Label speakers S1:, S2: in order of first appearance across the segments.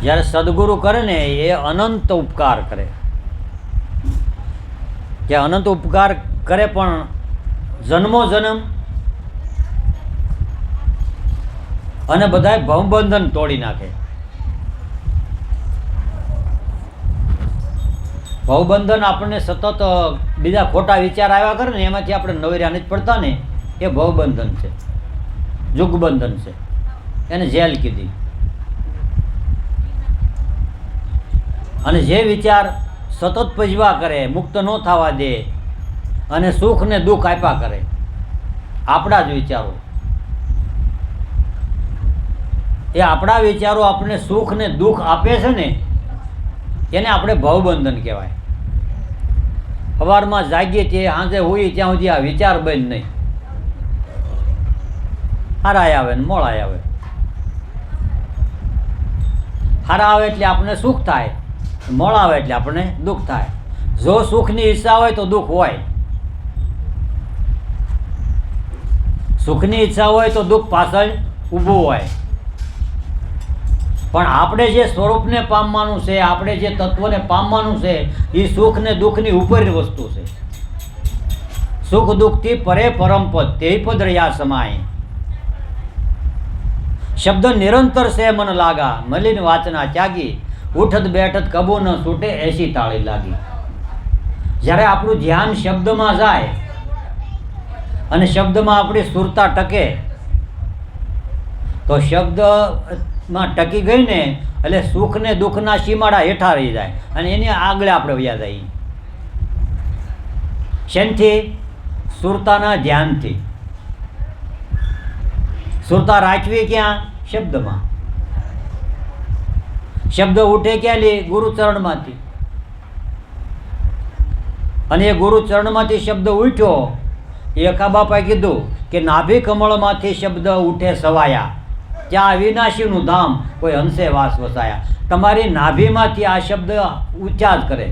S1: જ્યારે સદગુરુ કરે ને એ અનંત ઉપકાર કરે, કે અનંત ઉપકાર કરે પણ જન્મો જન્મ અને બધાય ભવબંધન તોડી નાખે. ભવબંધન આપણને સતત બીજા ખોટા વિચાર આવ્યા કરે ને એમાંથી આપણે નવર્યા નથી પડતા ને, એ ભવબંધન છે, યુગબંધન છે, એને જેલ કીધી. અને જે વિચાર સતત પજવા કરે, મુક્ત ન થવા દે અને સુખ ને દુઃખ આપ્યા કરે, આપણા જ વિચારો, એ આપણા વિચારો આપણને સુખ ને દુઃખ આપે છે ને, એને આપણે ભવબંધન કહેવાય. સવારમાં જાગીએ છીએ, સાંજે હોઈએ ત્યાં સુધી આ વિચાર બંધ નહીં. હારાય આવે ને મોળાય આવે. હારા આવે એટલે આપણને સુખ થાય, મોળા આવે એટલે આપણને દુઃખ થાય. જો સુખની ઈચ્છા હોય તો દુઃખ હોય, સુખની ઈચ્છા હોય તો દુઃખ પાછળ ઊભું હોય. પણ આપણે જે સ્વરૂપને પામવાનું છે, આપણે જે તત્વને પામવાનું છે, એ સુખ ને દુઃખની ઉપર વસ્તુ છે. સુખ દુઃખથી પરે પરમપદ તે પદ રહ્યા સમાય. શબ્દ નિરંતર છે મન લાગા, મલિન વાચના ત્યાગી, ઉઠત બેઠત કબો ન છૂટે એસી તાળી લાગી. જ્યારે આપણું ધ્યાન શબ્દમાં જાય અને શબ્દમાં આપણી સુરતા ટકે, તો શબ્દમાં ટકી ગઈ ને એટલે સુખ ને દુઃખના સીમાડા હેઠા રહી જાય અને એની આગળ આપણે વયા જઈએ. શેનથી? સુરતાના ધ્યાનથી. સુરતા રાખવી ક્યાં? શબ્દમાં. શબ્દ ઉઠે ક્યાં લે? ગુરુચરણમાંથી. અને એ ગુરુચરણમાંથી શબ્દ ઉઠ્યો, એકા બાપાએ કીધું કે નાભી કમળમાંથી શબ્દ ઉઠે સવાયા, ત્યાં અવિનાશીનું ધામ કોઈ હંસે વાસ વસાયા. તમારી નાભીમાંથી આ શબ્દ ઉચ્ચાર કરે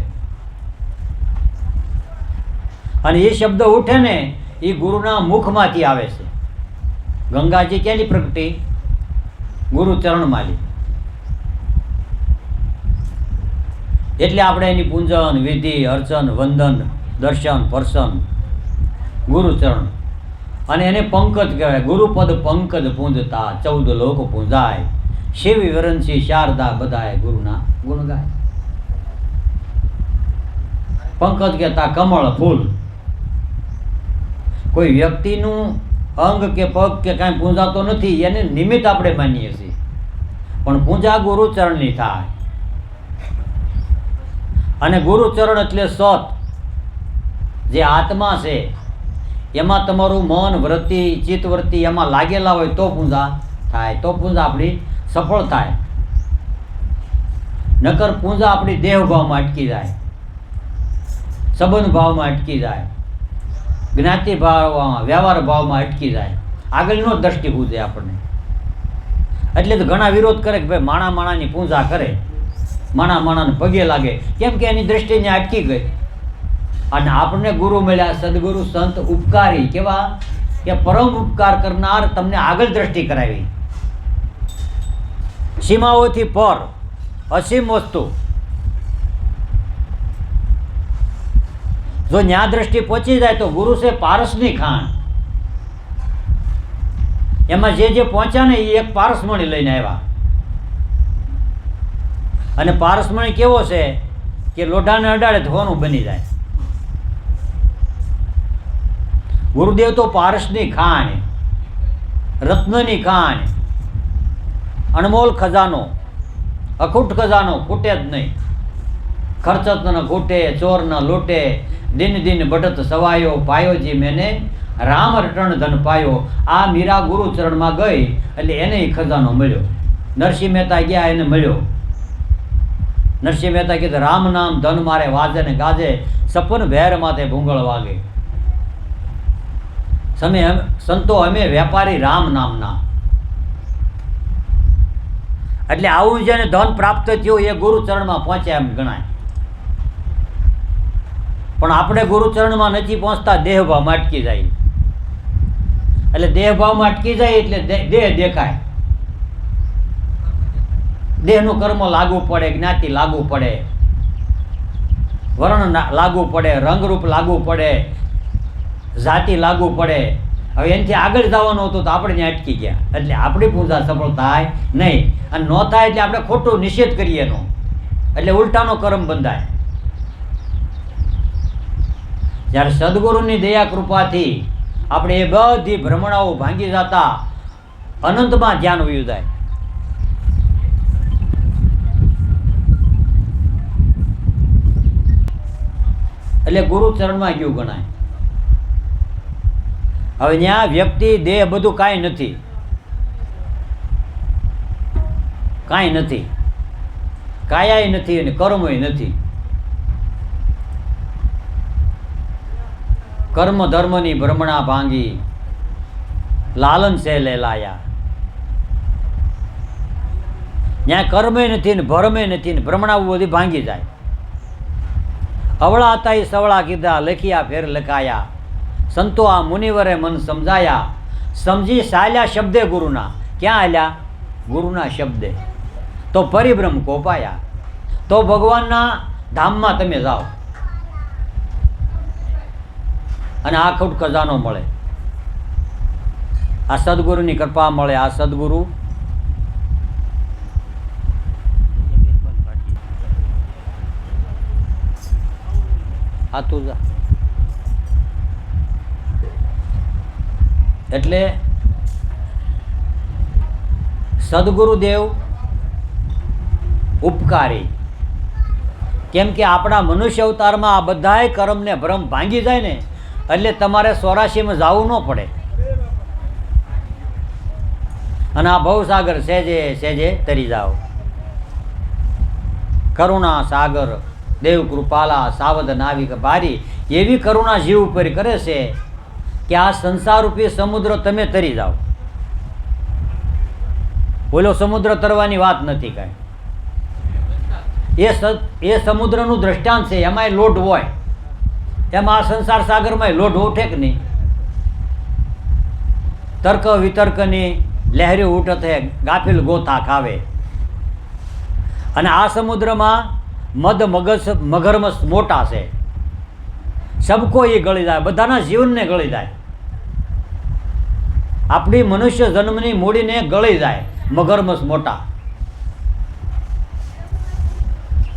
S1: અને એ શબ્દ ઉઠે ને એ ગુરુના મુખમાંથી આવે છે. ગંગાજી ક્યાંની પ્રગટી? ગુરુચરણમાંથી. એટલે આપણે એની પૂંજન વિધિ અર્ચન વંદન દર્શન પરસન ગુરુચરણ. અને એને પંકજ કહેવાય. ગુરુપદ પંકજ પૂંજતા 14 લોક પૂંજાય, શિવ વિરંસી શારદા બધાય ગુરુના ગુણ ગાય. પંકજ કહેતા કમળ ફૂલ. કોઈ વ્યક્તિનું અંગ કે પગ કે કાંઈ પૂંજાતો નથી, એને નિમિત્ત આપણે માનીએ છીએ, પણ પૂજા ગુરુચરણની થાય. અને ગુરુચરણ એટલે સત, જે આત્મા છે, એમાં તમારું મન વૃત્તિ ચિત્તવૃત્તિ એમાં લાગેલા હોય તો પૂજા થાય, તો પૂજા આપણી સફળ થાય. નકર પૂજા આપણી દેહ ભાવમાં અટકી જાય, સંબંધ ભાવમાં અટકી જાય, જ્ઞાતિ ભાવમાં વ્યવહાર ભાવમાં અટકી જાય, આગળનો દ્રષ્ટિ પૂજે આપણને. એટલે તો ઘણા વિરોધ કરે કે ભાઈ માણા માણાની પૂજા કરે, માણા માણાને પગે લાગે, કેમ કે એની દ્રષ્ટિને અટકી ગઈ. અને આપણને ગુરુ મળ્યા, સદગુરુ સંત ઉપકારી, કેવા કે પરમ ઉપકાર કરનાર, તમને આગળ દ્રષ્ટિ કરાવી. સીમાઓથી પર અસીમ વસ્તુ, જો ન્યા દ્રષ્ટિ પહોંચી જાય તો ગુરુ છે પારસની ખાણ. એમાં જે પહોંચ્યા ને એ એક પારસમણી લઈને આવ્યા. અને પારસમણી કેવો છે કે લોઢાને અડાડે તો હોનું બની જાય. ગુરુદેવ તો પારસની ખાણ, રત્નની ખાણ, અણમોલ ખજાનો, અખૂટ ખજાનો, ખૂટે જ નહીં. ખર્ચત ન ખૂટે, ચોર ન લૂટે, દિન દિન બઢત સવાયો, પાયોજી મેને રામ રટણ ધન પાયો. આ મીરા ગુરુચરણમાં ગઈ એટલે એને ખજાનો મળ્યો. નરસિંહ મહેતા ગયા, એને મળ્યો. નરસિંહ મહેતા કીધું રામ નામ ધન મારે વાજે ને ગાજે, સપન ભેર માથે ભૂંગળ વાગે. સંતો અમે વેપારી રામ નામના. એટલે આવું જેને ધન પ્રાપ્ત થયું એ ગુરુચરણમાં પહોંચ્યા એમ ગણાય. પણ આપણે ગુરુચરણમાં નથી પહોંચતા, દેહભાવમાં અટકી જાય. એટલે દેહભાવમાં અટકી જાય એટલે દેહ દેખાય. દેહનું કર્મ લાગુ પડે, જ્ઞાતિ લાગુ પડે, વર્ણ લાગુ પડે, રંગરૂપ લાગુ પડે, જાતિ લાગુ પડે. હવે એનાથી આગળ જવાનું હતું તો આપણે ત્યાં અટકી ગયા, એટલે આપણી પૂજા સફળ થાય નહીં. અને ન થાય એટલે આપણે ખોટું નિષેધ કરીએ એનો, એટલે ઉલટાનો કર્મ બંધાય. જ્યારે સદગુરુની દયા કૃપાથી આપણે એ બધી ભ્રમણાઓ ભાંગી જતા અનંતમાં ધ્યાન વયું જાય. એટલે ગુરુ ચરણમાં ગયું ગણાય. હવે ત્યાં વ્યક્તિ દેહ બધું કાંઈ નથી, કાંઈ નથી, કાયાય નથી અને કર્મય નથી. કર્મ ધર્મની ભ્રમણા ભાંગી લાલન સે લે લાયા. ત્યાં કર્મે નથી ને ભરમે નથી ને ભ્રમણા બધી ભાંગી જાય. અવળા હતા એ સવળા કીધા, લખ્યા ફેર લખાયા, સંતો આ મુનિવરે મન સમજાયા. સમજી સાલ્યા શબ્દે ગુરુના, ક્યાં આલ્યા? ગુરુના શબ્દે. તો પરિભ્રમ કોપાયા, તો ભગવાનના ધામમાં તમે જાઓ અને આખુટ ખજાનો મળે. આ સદગુરુની કૃપા મળે. આ સદગુરુ આ તું જા. એટલે સદગુરુદેવ ઉપકારી. કેમ કે આપણા મનુષ્ય અવતારમાં આ બધાય કર્મને ભ્રમ ભાંગી જાય ને, એટલે તમારે 84માં જવું ન પડે. અને આ ભવસાગર સહેજે સહેજે તરી જાઓ. કરુણા સાગર દેવ કૃપાલા સાવધ નાવિક ભારી. એવી કરુણા જીવ ઉપર કરે છે કે આ સંસારરૂપી સમુદ્ર તમે તરી જાઓ. બોલો, સમુદ્ર તરવાની વાત નથી કાંઈ. એ સમુદ્રનું દ્રષ્ટાંત છે. એમાંય લોટ હોય, એમાં આ સંસાર સાગરમાં લોટ ઉઠે કે નહીં? તર્ક વિતર્કની લહેરી ઉઠતે ગાફિલ ગોથા ખાવે. અને આ સમુદ્રમાં મદ મગરમચ્છ મોટા છે. સબકો એ ગળી જાય, બધાના જીવનને ગળી જાય. આપણી મનુષ્ય જન્મની મૂડીને ગળી જાય મગરમચ્છ મોટા.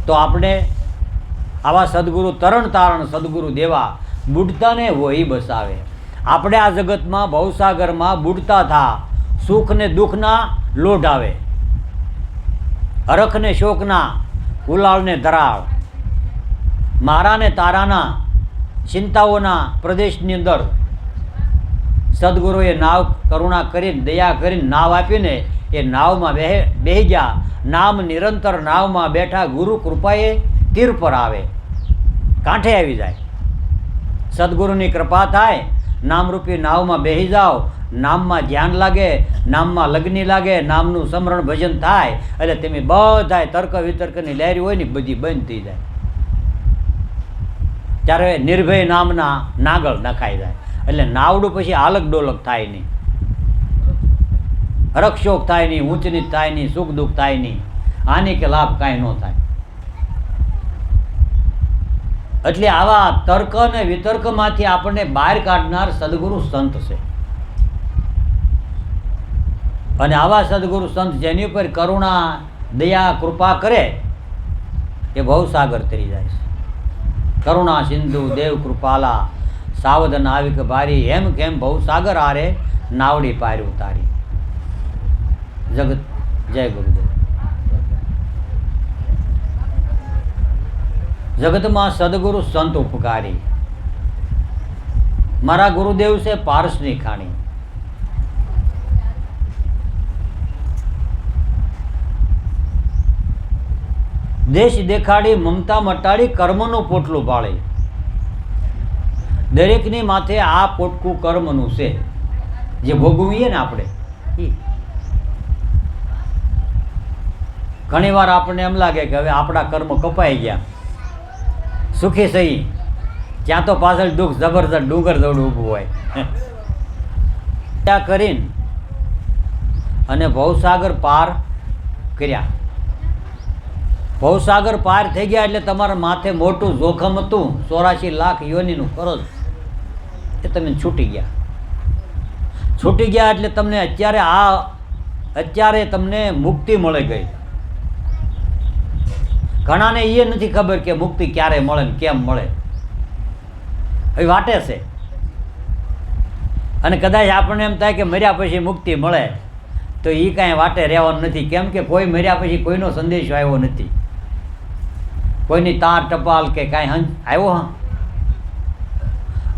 S1: તો આપણે આવા સદગુરુ તરણ તારણ સદગુરુ દેવા બુડતાને વહી બસાવે. આપણે આ જગતમાં ભવસાગરમાં બુડતા થા, સુખ ને દુઃખના લોઢ આવે, હરખ ને શોકના ઉલાળ ને ધરાળ, મારા ને તારાના ચિંતાઓના પ્રદેશની અંદર સદગુરુએ નાવ કરુણા કરીને દયા કરીને નાવ આપીને એ નાવમાં બેહી ગયા. નામ નિરંતર નાવમાં બેઠા ગુરુ કૃપાએ તીર પર આવે, કાંઠે આવી જાય. સદગુરુની કૃપા થાય, નામરૂપી નાવમાં બેહી જાઓ, નામમાં ધ્યાન લાગે, નામમાં લગ્ની લાગે, નામનું સ્મરણ ભજન થાય, એટલે તમે બધાય તર્ક વિતર્કની લહેરી હોય ને બધી બંધ થઈ જાય. ત્યારે નિર્ભય નામના નાગળ નખાઈ જાય. એટલે નાવડું પછી આલક ડોલક થાય નહીં, હરખ શોક થાય નહીં, ઊંચ નીચ થાય નહીં, સુખ દુઃખ થાય નહીં, હાનિ કે લાભ કાંઈ ન થાય. એટલે આવા તર્ક અને વિતર્કમાંથી આપણને બહાર કાઢનાર સદગુરુ સંત છે. અને આવા સદગુરુ સંત જેની ઉપર કરુણા દયા કૃપા કરે એ ભવસાગર તરી જાય છે. કરુણા સિંધુ દેવ કૃપાલા સાવધ નાવિક ભારી. એમ કેમ ભવસાગર આરે નાવડી પાર ઉતારી. જગત જય ગુરુદેવ. જગતમાં સદગુરુ સંત ઉપકારી. મારા ગુરુદેવ છે પારસની ખાણી. દેશ દેખાડી મમતા મટાડી કર્મનું પોટલું પાળી. દરેકની માથે આ પોટકું કર્મનું છે, જે ભોગવીએ ને આપણે. ઘણી વાર આપણને એમ લાગે કે હવે આપણા કર્મ કપાઈ ગયા, સુખી સહી, ત્યાં તો પાછળ દુઃખ જબરજસ્ત ડુંગર જેવડું ઊભું હોય. ત્યાં કરીને અને ભવસાગર પાર કર્યા. ભવસાગર પાર થઈ ગયા એટલે તમારા માથે મોટું જોખમ હતું, 84 લાખ યોનીનું કરજ, એ તમે છૂટી ગયા. છૂટી ગયા એટલે તમને અત્યારે તમને મુક્તિ મળી ગઈ. ઘણાને એ નથી ખબર કે મુક્તિ ક્યારે મળે ને કેમ મળે, એ વાટે છે. અને કદાચ આપણને એમ થાય કે મર્યા પછી મુક્તિ મળે, તો એ કાંઈ વાટે રહેવાનું નથી. કેમ કે કોઈ મર્યા પછી કોઈનો સંદેશો આવ્યો નથી, કોઈની તાર ટપાલ કે કાંઈ આવ્યો. હા,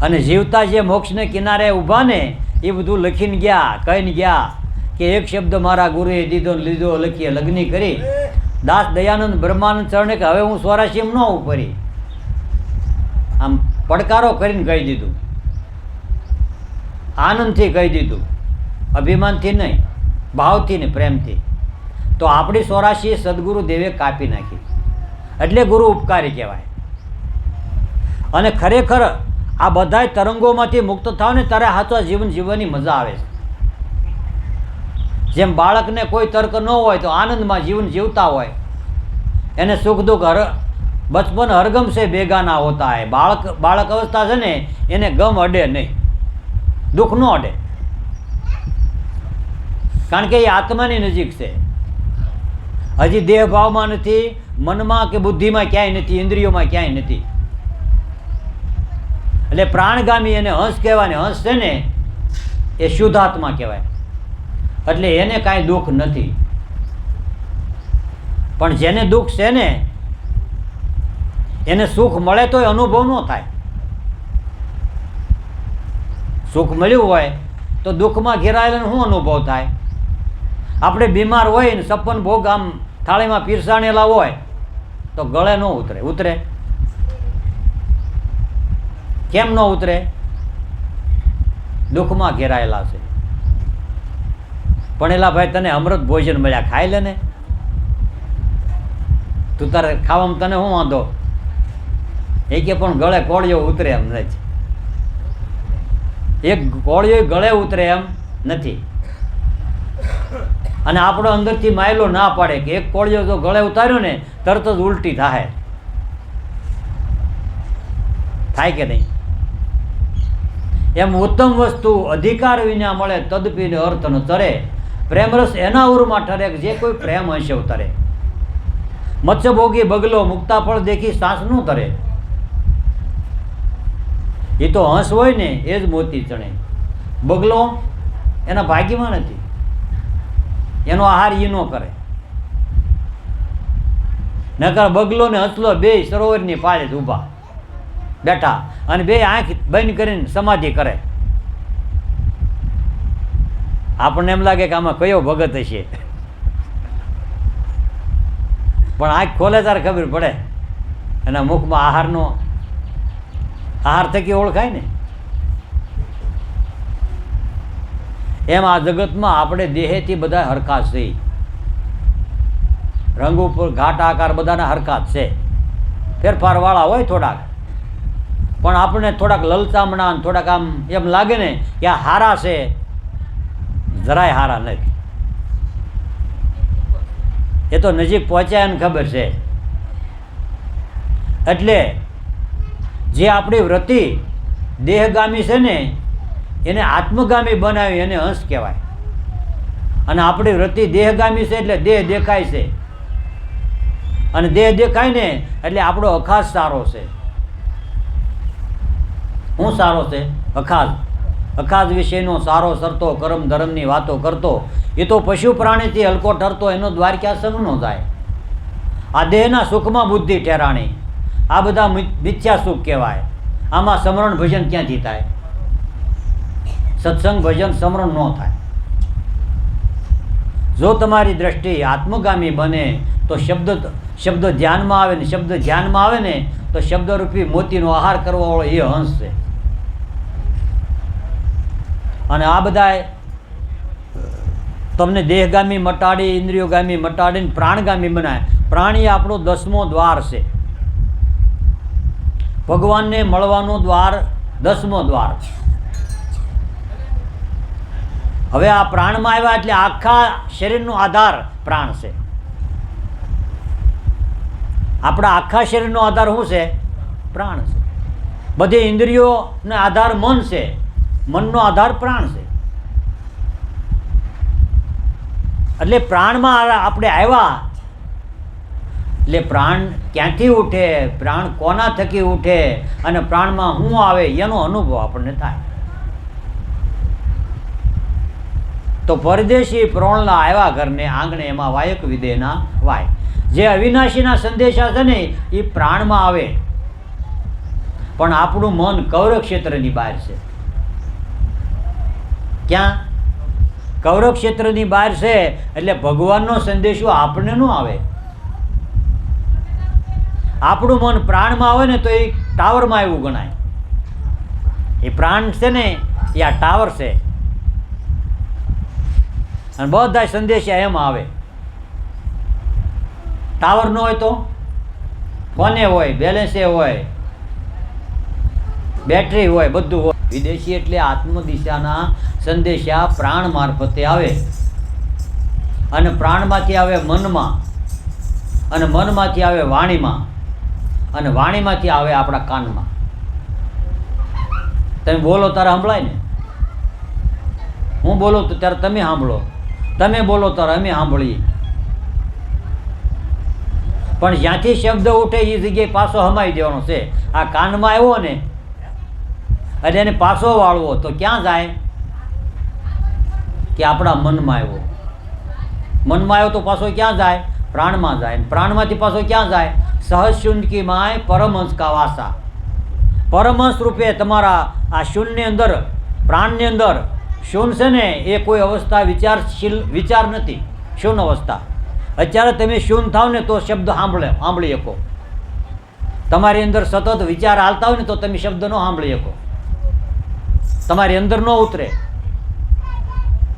S1: અને જીવતા જે મોક્ષને કિનારે ઊભા ને એ બધું લખીને ગયા, કહીને ગયા કે એક શબ્દ મારા ગુરુએ દીધો લીધો લખીએ લગ્ની કરી. દાસ દયાનંદ બ્રહ્માનંદ ચરણે કે હવે હું 84 ન ઉપરી, આમ પડકારો કરીને કહી દીધું, આનંદથી કહી દીધું, અભિમાનથી નહીં, ભાવથી ને પ્રેમથી. તો આપણી 84 સદગુરુ દેવે કાપી નાખી, એટલે ગુરુ ઉપકારી કહેવાય. અને ખરેખર આ બધાય તરંગોમાંથી મુક્ત થાવ ને ત્યારે સાચા જીવન જીવવાની મજા આવે છે. જેમ બાળકને કોઈ તર્ક ન હોય તો આનંદમાં જીવન જીવતા હોય, એને સુખ દુઃખ બચપન હરગમ સે બેગાના હોતા હે. બાળક અવસ્થા છે ને એને ગમ અડે નહીં, દુઃખ ન અડે, કારણ કે એ આત્માની નજીક છે. હજી દેહ ભાવમાં નથી, મનમાં કે બુદ્ધિમાં ક્યાંય નથી, ઇન્દ્રિયોમાં ક્યાંય નથી. એટલે પ્રાણગામી એને હંસ કહેવાય ને હંસ છે ને એ શુદ્ધાત્મા કહેવાય, એટલે એને કાંઈ દુઃખ નથી. પણ જેને દુઃખ છે ને એને સુખ મળે તોય અનુભવ ન થાય. સુખ મળ્યું હોય તો દુઃખમાં ઘેરાયેલાનો શું અનુભવ થાય? આપણે બીમાર હોય ને 56 ભોગ આમ થાળીમાં પીરસાણેલા હોય તો ગળે ન ઉતરે. કેમ ન ઉતરે? દુઃખમાં ઘેરાયેલા છે. પણ એલા ભાઈ તને અમૃત ભોજન મળ્યા, ખાઈ લે ને, તું તારે ખાવામાં તને શું વાંધો? એ કે પણ ગળે કોળિયો ઉતરે એમ નથી. એક કોળિયો ગળે ઉતરે એમ નથી. અને આપણો અંદરથી માયલો ના પાડે કે એક કોળિયો જો ગળે ઉતાર્યો ને તરત જ ઉલટી થાય કે નહીં? એમ ઉત્તમ વસ્તુ અધિકાર વિના મળે તદપીને અર્થ ન તરે. પ્રેમરસ એના ઉરમાં ઠરે જે કોઈ પ્રેમ હશે તરે. મત્સ્યભોગી બગલો મુક્તા ફળ દેખી સાસ નું તરે. એ તો હંસ હોય ને એ જ મોતી ચણે. બગલો એના ભાગ્યમાં નથી, એનો આહાર એ ન કરે. નકર બગલો ને હંસલો બે સરોવરની પાળે જ ઊભા બેઠા અને બે આંખ બંધ કરીને સમાધિ કરે. આપણને એમ લાગે કે આમાં કયો ભગત હશે, પણ આંખ ખોલે ત્યારે ખબર પડે એના મુખમાં આહાર થકી ઓળખાય ને. એમ આ જગતમાં આપણે દેહેથી બધા હરખા છે, રંગ ઉપર ઘાટ આકાર બધાના હરખા જ છે. ફેરફારવાળા હોય થોડાક, પણ આપણને થોડાક લલચામણા થોડાક આમ એમ લાગે ને કે આ હારા છે, જરાય હારા નથી. એ તો નજીક પહોંચ્યા એને ખબર છે. એટલે જે આપણી વૃત્તિ દેહગામી છે ને એને આત્મગામી બનાવી એને હંસ કહેવાય. અને આપણી વૃત્તિ દેહગામી છે એટલે દેહ દેખાય છે, અને દેહ દેખાય ને એટલે આપણો અખાજ સારો છે. શું સારો છે? અખાજ વિશેનો સારો સરતો કરમ ધર્મની વાતો કરતો. એ તો પશુ પ્રાણીથી હલકો ઠરતો, એનો દ્વાર ક્યાં સંગ ન જાય. આ દેહના સુખમાં બુદ્ધિ ઠેરાણી, આ બધા મિથ્યા સુખ કહેવાય. આમાં સમરણ ભજન ક્યાંથી થાય? સત્સંગ ભજન સમરણ ન થાય. જો તમારી દ્રષ્ટિ આત્મગામી બને તો શબ્દ ધ્યાનમાં આવે ને, શબ્દ ધ્યાનમાં આવે ને તો શબ્દરૂપી મોતીનો આહાર કરવાવાળો એ હંસ છે. અને આ બધા તમને દેહગામી મટાડી, ઇન્દ્રિયોગામી મટાડીને પ્રાણગામી બનાવે. પ્રાણી આપણો 10મો દ્વાર છે. ભગવાનને મળવાનું દ્વાર 10મો દ્વાર. હવે આ પ્રાણમાં આવ્યા એટલે આખા શરીરનો આધાર પ્રાણ છે. આપણા આખા શરીરનો આધાર શું છે? પ્રાણ છે. બધી ઇન્દ્રિયોનો આધાર મન છે, મનનો આધાર પ્રાણ છે. એટલે પ્રાણમાં આપણે આવ્યા એટલે પ્રાણ ક્યાંથી ઉઠે, પ્રાણ કોના થકી ઉઠે અને પ્રાણમાં શું આવે એનો અનુભવ આપણને થાય. તો પરદેશી પ્રોણલા આવ્યા ઘરને આંગણે, એમાં વાયક વિદેના વાય. જે અવિનાશીના સંદેશા છે ને એ પ્રાણમાં આવે, પણ આપણું મન કૌરવ ક્ષેત્રની બહાર છે. ક્યાં? કૌરવ ક્ષેત્રની બહાર છે. એટલે ભગવાનનો સંદેશો આપણને ન આવે. આપણું મન પ્રાણમાં આવે ને તો એ ટાવરમાં એવું ગણાય. એ પ્રાણ છે ને એ આ ટાવર છે, અને બધા સંદેશા એમાં આવે. ટાવર ન હોય તો ફોને હોય, બેલેન્સે હોય, બેટરી હોય, બધું હોય. વિદેશી એટલે આત્મદિશાના સંદેશા પ્રાણ મારફતે આવે, અને પ્રાણમાંથી આવે મનમાં, અને મનમાંથી આવે વાણીમાં, અને વાણીમાંથી આવે આપણા કાનમાં. તમે બોલો ત્યારે સંભળાય ને, હું બોલું તો ત્યારે તમે સાંભળો, તમે બોલો ત્યારે અમે સાંભળીએ. પણ જ્યાંથી શબ્દ ઉઠે એ જગ્યાએ પાછો હમાવી દેવાનો છે. આ કાનમાં આવ્યો ને અને એને પાછો વાળવો તો ક્યાં જાય? કે આપણા મનમાં આવ્યો. મનમાં આવ્યો તો પાછો ક્યાં જાય? પ્રાણમાં જાય. પ્રાણમાંથી પાછો ક્યાં જાય? સહજ શૂન્યકી માય પરમહંસ કા વાસા. પરમહંસ રૂપે તમારા આ શૂન્ય અંદર, પ્રાણની અંદર શૂન્ય છે ને એ કોઈ અવસ્થા વિચારશીલ વિચાર નથી, શૂન્ય અવસ્થા. અત્યારે તમે શૂન્ય થાવ ને તો શબ્દ સાંભળી શકો. તમારી અંદર સતત વિચાર હાલતા હોય ને તો તમે શબ્દ ન સાંભળી શકો, તમારી અંદર ન ઉતરે,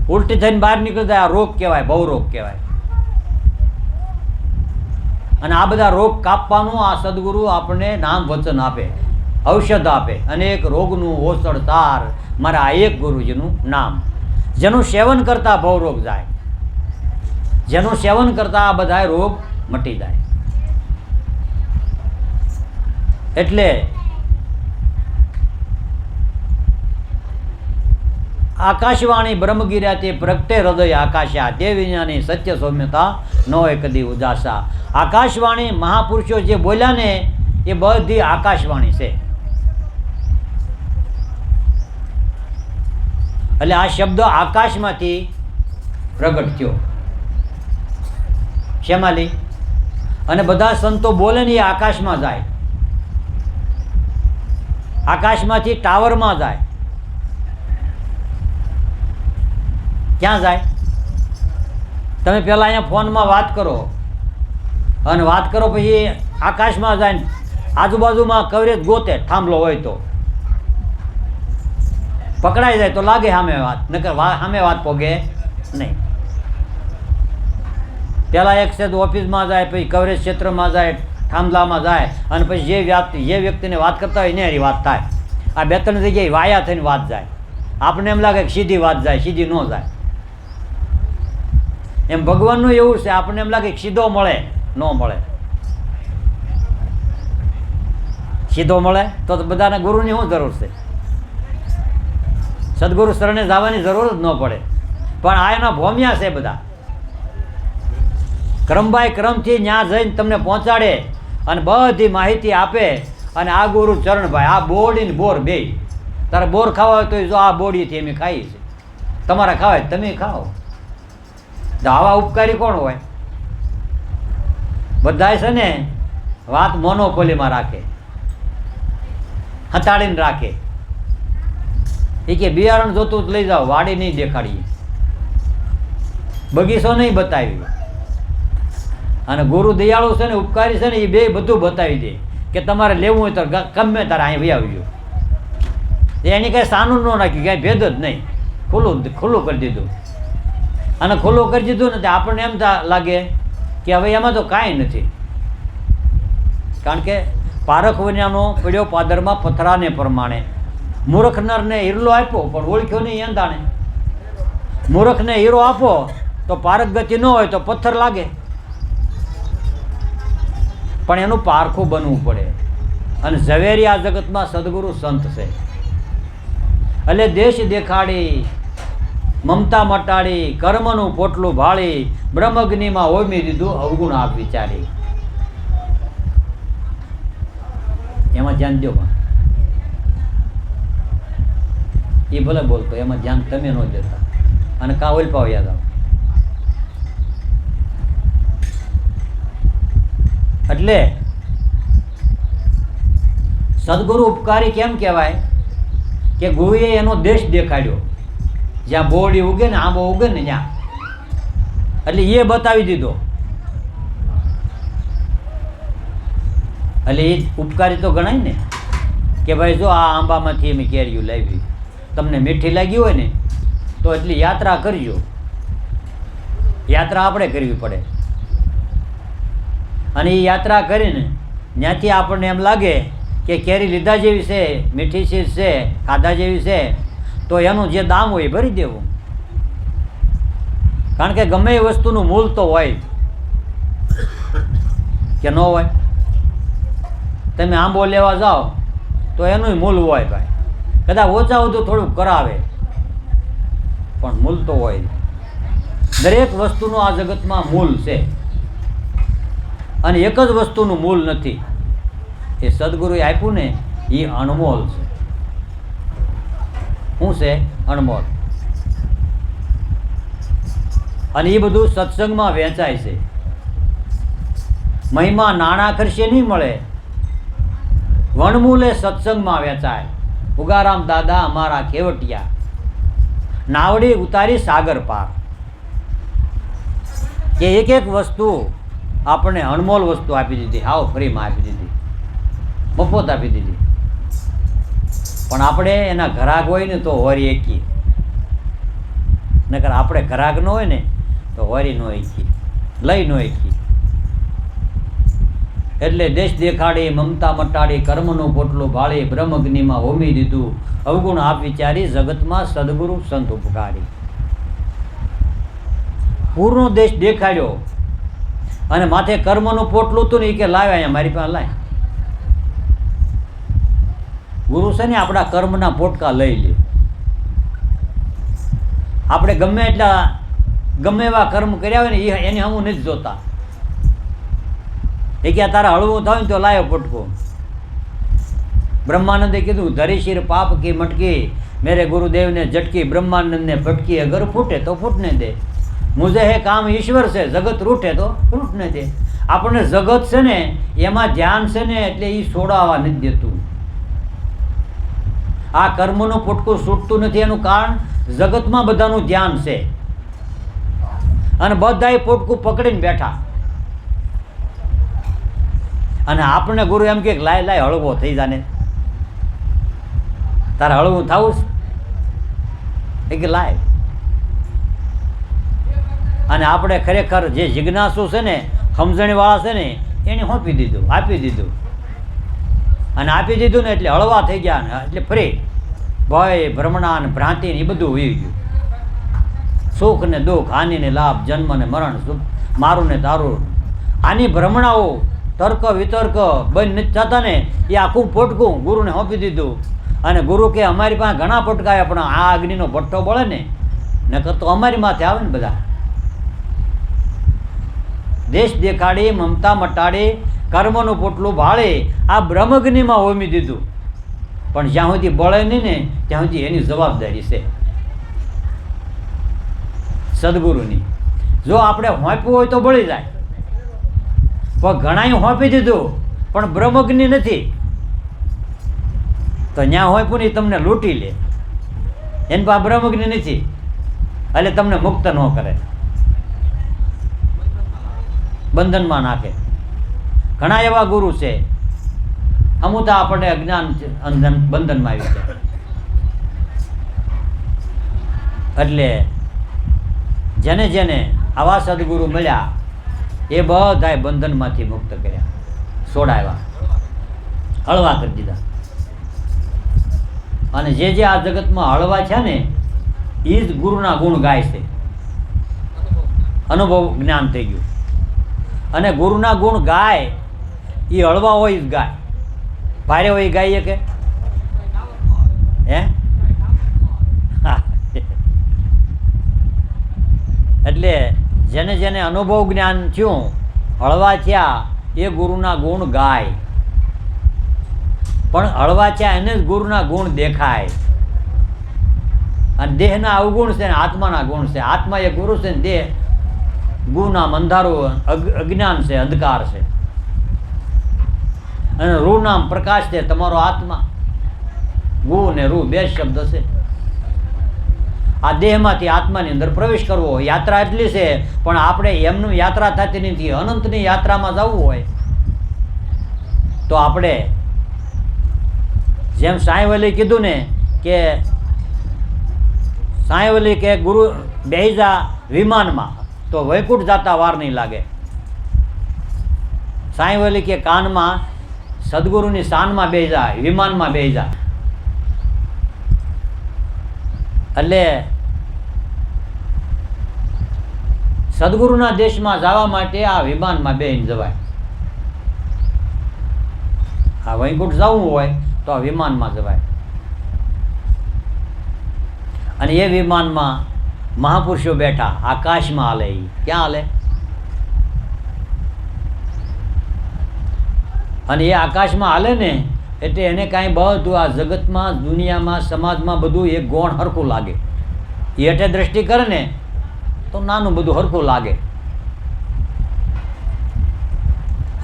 S1: ઉલટી થઈને બહાર નીકળી જાય. આ રોગ કહેવાય, ભવરોગ કહેવાય. અને આ બધા રોગ કાપવાનું આ સદગુરુ આપણને નામ વચન આપે, ઔષધ આપે. અને એક રોગનું ઓસડ તાર મારા આ એક ગુરુજીનું નામ. જેનું સેવન કરતા ભવરોગ જાય, જેનું સેવન કરતા આ બધા રોગ મટી જાય. એટલે આકાશવાણી બ્રહ્મગીર્યા તે પ્રગટે હૃદય આકાશા, તે વિજ્ઞાની સત્ય સૌમ્યતા ન હોય કદી ઉદાસા. આકાશવાણી મહાપુરુષો જે બોલ્યા ને એ બધી આકાશવાણી છે. એટલે આ શબ્દ આકાશમાંથી પ્રગટ થયો. શેમાલી? અને બધા સંતો બોલે ને એ આકાશમાં જાય, આકાશમાંથી ટાવરમાં જાય. ક્યાં જાય? તમે પહેલાં અહીંયા ફોનમાં વાત કરો, અને વાત કરો પછી આકાશમાં જાય ને આજુબાજુમાં કવરેજ ગોતે, થાંભલો હોય તો પકડાઈ જાય તો લાગે સામે વાત, નકર સામે વાત પોગે નહીં. પહેલાં એક છે ઓફિસમાં જાય, પછી કવરેજ ક્ષેત્રમાં જાય, થાંભલામાં જાય, અને પછી જે વ્યક્તિને વાત કરતા હોય એની વાત થાય. આ બે ત્રણ જગ્યાએ વાયા થઈને વાત જાય. આપણને એમ લાગે કે સીધી વાત જાય, સીધી ન જાય. એમ ભગવાનનું એવું છે, આપણને એમ લાગે કે સીધો મળે, ન મળે. સીધો મળે તો બધાને ગુરુની શું જરૂર છે? સદગુરુ શરણે જવાની જરૂર જ ન પડે. પણ આ એના ભોમિયા છે બધા. ક્રમબાય ક્રમથી ત્યાં જઈને તમને પહોંચાડે અને બધી માહિતી આપે. અને આ ગુરુ ચરણભાઈ, આ બોડી ને બોર બે. તારે બોર ખાવા હોય તો જો આ બોડીથી અમે ખાઈએ છીએ, તમારે ખાવા હોય તમે ખાઓ. આવા ઉપકારી કોણ હોય? બધા છે ને વાત મોનોપોલીમાં રાખે, હતાડીને રાખે. એ કે બિયારણ જોતું લઈ જાઓ, વાડી નહીં દેખાડીએ, બગીચો નહીં બતાવી. અને ગુરુ દયાળુ છે ને, ઉપકારી છે ને, એ બે બધું બતાવી દે કે તમારે લેવું હોય તો ગમે તારે અહીં વહી આવજો. એની કાંઈ સાનું ન નાખ્યું, કાંઈ ભેદ જ નહીં, ખુલ્લું કરી દીધું. અને ખુલ્લું કરી દીધું ને આપણને એમ લાગે કે હવે એમાં તો કાંઈ નથી. કારણ કે પારખ વિનાનો પડ્યો પાદરમાં પથરાને પ્રમાણે. મૂર્ખ નરને હીરલો આપ્યો પણ ઓળખ્યો નહીં એંધાણે. મૂર્ખને હીરો આપો તો પારક ગતિ ન હોય તો પથ્થર લાગે, પણ એનું પારખું બનવું પડે. અને ઝવેરી આ જગતમાં સદગુરુ સંત છે. એટલે દેશ દેખાડી, મમતા મટાડી, કર્મનું પોટલું ભાળી, બ્રહ્મગ્નિમાં હોમી દીધું અવગુણ આપ વિચારી. એમાં ધ્યાન દો. એ ભલે બોલતો, એમાં ધ્યાન તમે ન દેતા અને કા ઓલપાવ યાદ આવો. એટલે સદગુરુ ઉપકારી કેમ કહેવાય કે ગુરુએ એનો દેશ દેખાડ્યો. જ્યાં બોરડી ઉગે ને, આંબો ઉગે ને ત્યાં, એટલે એ બતાવી દીધો. એટલે એ ઉપકારી તો ગણાય ને કે ભાઈ જો આ આંબામાંથી અમે કેરીયું લાવી, તમને મીઠી લાગી હોય ને તો એટલી યાત્રા કરજો. યાત્રા આપણે કરવી પડે. અને એ યાત્રા કરીને ત્યાંથી આપણને એમ લાગે કે કેરી લીધા જેવી છે, મીઠી ચીજ છે, ખાધા જેવી છે, તો એનું જે દામ હોય એ ભરી દેવું. કારણ કે ગમે એ વસ્તુનું મૂલ તો હોય કે ન હોય. તમે આંબો લેવા જાઓ તો એનું મૂલ હોય ભાઈ. કદાચ ઓછા વધુ થોડુંક કરાવે પણ મૂલ તો હોય. દરેક વસ્તુનું આ જગતમાં મૂલ છે અને એક જ વસ્તુનું મૂલ નથી. એ સદગુરુએ આપ્યું ને એ અણમોલ છે. શું છે? અણમોલ. અને એ બધું સત્સંગમાં વહેંચાય છે. મહિમા નાણાં ખર્ચે નહીં મળે, વણમૂલે સત્સંગમાં વહેંચાય. ઉગારામ દાદા અમારા ખેવટિયા, નાવડી ઉતારી સાગર પાર. કે એક એક વસ્તુ આપણને અણમોલ વસ્તુ આપી દીધી, હાવ ફ્રીમાં આપી દીધી, મફત આપી દીધી. પણ આપણે એના ઘરાક હોય ને તો હોરી એકી, નકર આપણે ઘરાક ન હોય ને તો હોરી ન એકી, લઈ ન એકી. એટલે દેશ દેખાડી, મમતા મટાડી, કર્મનું પોટલું ભાળી, બ્રહ્મગ્નિમાં હોમી દીધું અવગુણ આપ વિચારી, જગતમાં સદગુરુ સંત ઉપકારી. પૂર્ણો દેશ દેખાડ્યો અને માથે કર્મનું પોટલું હતું ને એ કે લાવ્યા અહીંયા મારી પાસે લાય. ગુરુ છે ને આપણા કર્મના પોટકા લઈ લે. આપણે ગમે એવા કર્મ કર્યા હોય ને એની હમું નથી જોતા. એ કે તારા હળવું થાય ને તો લાયો પોટકો. બ્રહ્માનંદે કીધું ધરી શિર પાપ કી મટકી, મેરે ગુરુદેવને ઝટકી, બ્રહ્માનંદને ફટકી, અગર ફૂટે તો ફૂટને દે, મુझे હે કામ ઈશ્વર છે, જગત રૂઠે તો રૂઠને દે. આપણને જગત છે ને એમાં ધ્યાન છે ને એટલે એ છોડાવવા નથી દેતું. આ કર્મનું પોટકું છૂટતું નથી એનું કારણ જગતમાં બધાનું ધ્યાન છે અને બધા પોટકું પકડીને બેઠા. અને આપણને ગુરુ એમ કે લાય લાય હળવો થઈ જાને, તારે હળવું થવું એ કે લાય. અને આપણે ખરેખર જે જિજ્ઞાસુ છે ને, સમજણવાળા છે ને, એને સોંપી દીધું, આપી દીધું. અને આપી દીધું ને એટલે હળવા થઈ ગયા ને એટલે ફ્રી. ભય, ભ્રમણા ને ભ્રાંતિ ને એ બધું વહી ગયું. સુખ ને દુઃખ, હાનિ ને લાભ, જન્મ ને મરણ, મારું ને તારું, આની ભ્રમણાઓ તર્ક વિતર્ક બંધ નથી થતા ને એ આખું પોટકું ગુરુને સોંપી દીધું. અને ગુરુ કે અમારી પાસે ઘણા પોટકાયા પણ આ અગ્નિનો ભઠ્ઠો બળે ને નકર તો અમારી માથે આવે ને બધા. દેશ દેખાડી, મમતા મટાડી, કર્મનું પોટલું ભાળી, આ બ્રહ્મગ્નિમાં હોમી દીધું. પણ જ્યાં સુધી બળે નહીં ને ત્યાં સુધી એની જવાબદારી છે સદગુરુની. જો આપણે હોંપવું હોય તો બળી જાય, પણ ઘણાએ હોંપી દીધું પણ બ્રહ્મગ્નિ નથી તો ત્યાં હોંપ્યું ને તમને લૂંટી લે. એની પાસે બ્રહ્મગ્નિ નથી એટલે તમને મુક્ત ન કરે, બંધનમાં નાખે. ઘણા એવા ગુરુ છે અમુતા આપણને અજ્ઞાન બંધનમાં આવી જાય. એટલે જેને જેને આવા સદગુરુ મળ્યા એ બધાએ બંધનમાંથી મુક્ત કર્યા, છોડાવ્યા, હળવા કરી દીધા. અને જે જે આ જગતમાં હળવા છે ને એ જ ગુરુના ગુણ ગાય છે. અનુભવ જ્ઞાન થઈ ગયું. અને ગુરુના ગુણ ગાય એ હળવા હોય જ ગાય, ભારે હોય ગાઈએ કે હે હા. એટલે જેને જેને અનુભવ જ્ઞાન થયું, હળવા થયા એ ગુરુના ગુણ ગાય, પણ હળવા થયા એને જ ગુરુના ગુણ દેખાય. અને દેહના અવગુણ છે ને આત્માના ગુણ છે. આત્મા એ ગુરુ છે ને દેહ ગુનામ અંધારું અજ્ઞાન છે, અંધકાર છે. અને રૂ નામ પ્રકાશ છે તમારો આત્મા. ગુ ને રૂ બે શબ્દ છે. આ દેહમાંથી આત્માની અંદર પ્રવેશ કરવો યાત્રા એટલી છે, પણ આપણે એમનું યાત્રા થતી નથી. અનંતની યાત્રામાં જવું હોય તો આપણે જેમ સાંઈવલી કીધું ને કે સાંઈવલી કે ગુરુ બેજા વિમાનમાં તો વૈકુંઠ જતા વાર નહીં લાગે. સાંઈવલી કે કાનમાં સદગુરુની શાનમાં બેજા, વિમાનમાં બેજા. એટલે સદગુરુના દેશમાં જવા માટે આ વિમાનમાં બેહીને જવાય. આ વૈકુંઠ જવું હોય તો આ વિમાનમાં જવાય. અને એ વિમાનમાં મહાપુરુષો બેઠા આકાશમાં હાલે. એ ક્યાં હાલે? અને એ આકાશમાં હાલે ને એટલે એને કાંઈ બધું આ જગતમાં, દુનિયામાં, સમાજમાં બધું એક ગોણ હરખું લાગે. એ હેઠે દ્રષ્ટિ કરે ને તો નાનું બધું હરખું લાગે.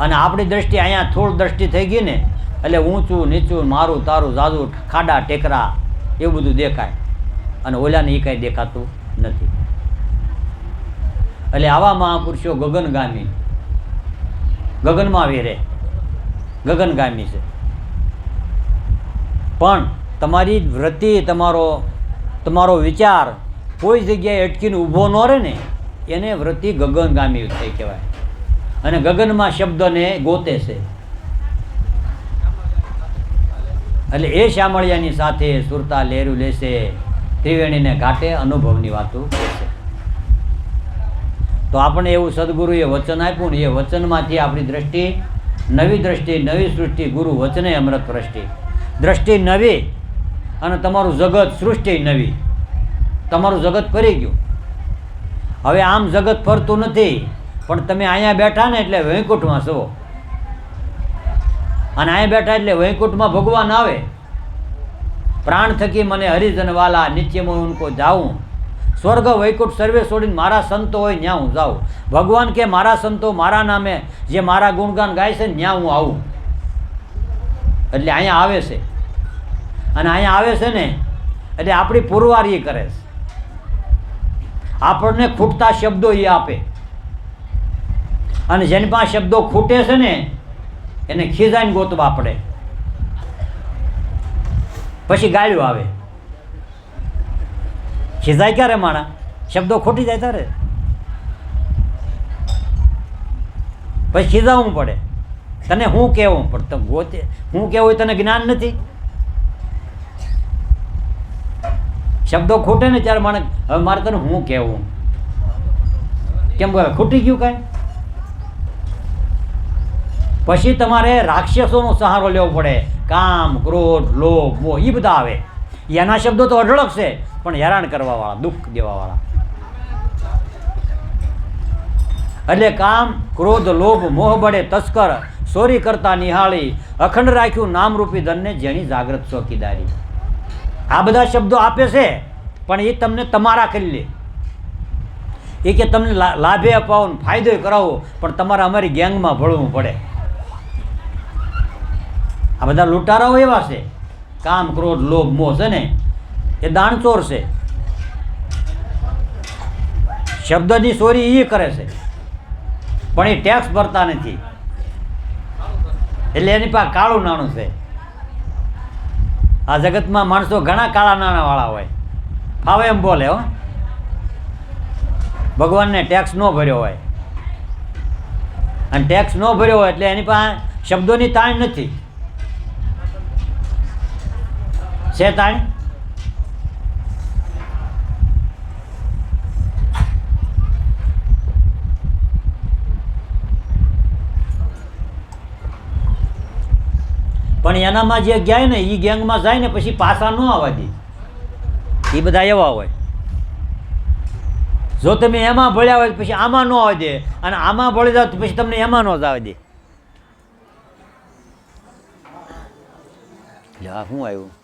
S1: અને આપણી દ્રષ્ટિ અહીંયા થોડ દ્રષ્ટિ થઈ ગઈ ને એટલે ઊંચું નીચું, મારું તારું, જાજુ, ખાડા ટેકરા એવું બધું દેખાય. અને ઓલાને એ કાંઈ દેખાતું નથી. એટલે આવા મહાપુરુષો ગગનગામી, ગગનમાં વેરે, ગગનગામી છે. પણ તમારી વૃત્તિ, તમારો વિચાર કોઈ જગ્યાએ અટકીને ઊભો ન રહે ને એને વૃત્તિ ગગનગામી થઈ કહેવાય. અને ગગનમાં શબ્દને ગોતે છે. એટલે એ શામળિયાની સાથે સુરતા લહેરું લેશે, ત્રિવેણીને ઘાટે અનુભવની વાતો કહેશે. તો આપણે એવું સદગુરુએ વચન આપ્યું ને એ વચનમાંથી આપણી દ્રષ્ટિ, નવી દ્રષ્ટિ, નવી સૃષ્ટિ. ગુરુ વચને અમૃત દ્રષ્ટિ. દ્રષ્ટિ નવી અને તમારું જગત, સૃષ્ટિ નવી. તમારું જગત ફરી ગયું. હવે આમ જગત ફરતું નથી, પણ તમે અહીંયા બેઠા ને એટલે વૈકુંઠમાં છો. અને અહીંયા બેઠા એટલે વૈકુંઠમાં ભગવાન આવે. પ્રાણ થકી મને હરિજન વાલા નિત્યમાં ઉनको જાઉં. સ્વર્ગ વૈકુંઠ સર્વે છોડીને મારા સંતો હોય ત્યાં હું જાઉં. ભગવાન કે મારા સંતો મારા નામે જે મારા ગુણગાન ગાય છે ને ત્યાં હું આવું. એટલે અહીંયા આવે છે. અને અહીંયા આવે છે ને એટલે આપણી પુરવારી કરે છે. આપણને ખૂટતા શબ્દો એ આપે. અને જેની પાસે શબ્દો ખૂટે છે ને એને ખીજાઈને ગોતવા પડે. પછી ગાળ્યું આવે. ખીજાય ક્યારે માણા? શબ્દો ખોટી જાય ત્યારે. પછી ખીજાવવું પડે. તને હું કહેવું પણ તમે ગોતે હું કહેવું તને જ્ઞાન નથી. શબ્દો ખૂટે ને ત્યારે માણસ હવે મારે તને હું કહેવું, કેમ કહે ખૂટી ગયું કાંઈ. પછી તમારે રાક્ષસોનો સહારો લેવો પડે. કામ, ક્રોધ, લોભ, મોહ એ બધા આવે. એના શબ્દો તો અઢળક છે પણ હેરાન કરવાવાળા, દુઃખ દેવાવાળા. એટલે કામ, ક્રોધ, લોભ, મોહ બળે તસ્કર ચોરી કરતા નિહાળી અખંડ રાખ્યું નામરૂપી ધનને જેની જાગ્રત ચોકીદારી. આ બધા શબ્દો આપે છે પણ એ તમને તમારા કરી લે. એ કે તમને લાભે અપાવો, ફાયદો કરાવો, પણ તમારે અમારી ગેંગમાં ભળવું પડે. આ બધા લૂંટારાઓ એવા છે. કામ, ક્રોધ, લોભ, મોહ છે ને એ દાણચોર છે. શબ્દની ચોરી એ કરે છે પણ એ ટેક્સ ભરતા નથી. એટલે એની પાસે કાળું નાણું છે. આ જગતમાં માણસો ઘણા કાળા નાણાંવાળા હોય, ફાવે એમ બોલે. હો, ભગવાનને ટેક્સ ન ભર્યો હોય અને ટેક્સ ન ભર્યો હોય એટલે એની પાસે શબ્દોની તાણ નથી. છે તાણ? પણ એનામાં જે ગયા ને એ ગેંગમાં જાય ને પછી પાછા ન આવવા દે. એ બધા એવા હોય. જો તમે એમાં ભળ્યા હોય પછી આમાં ન આવવા દે, અને આમાં ભળી જાવ તો પછી તમને એમાં ન જવા દે. શું આવ્યું?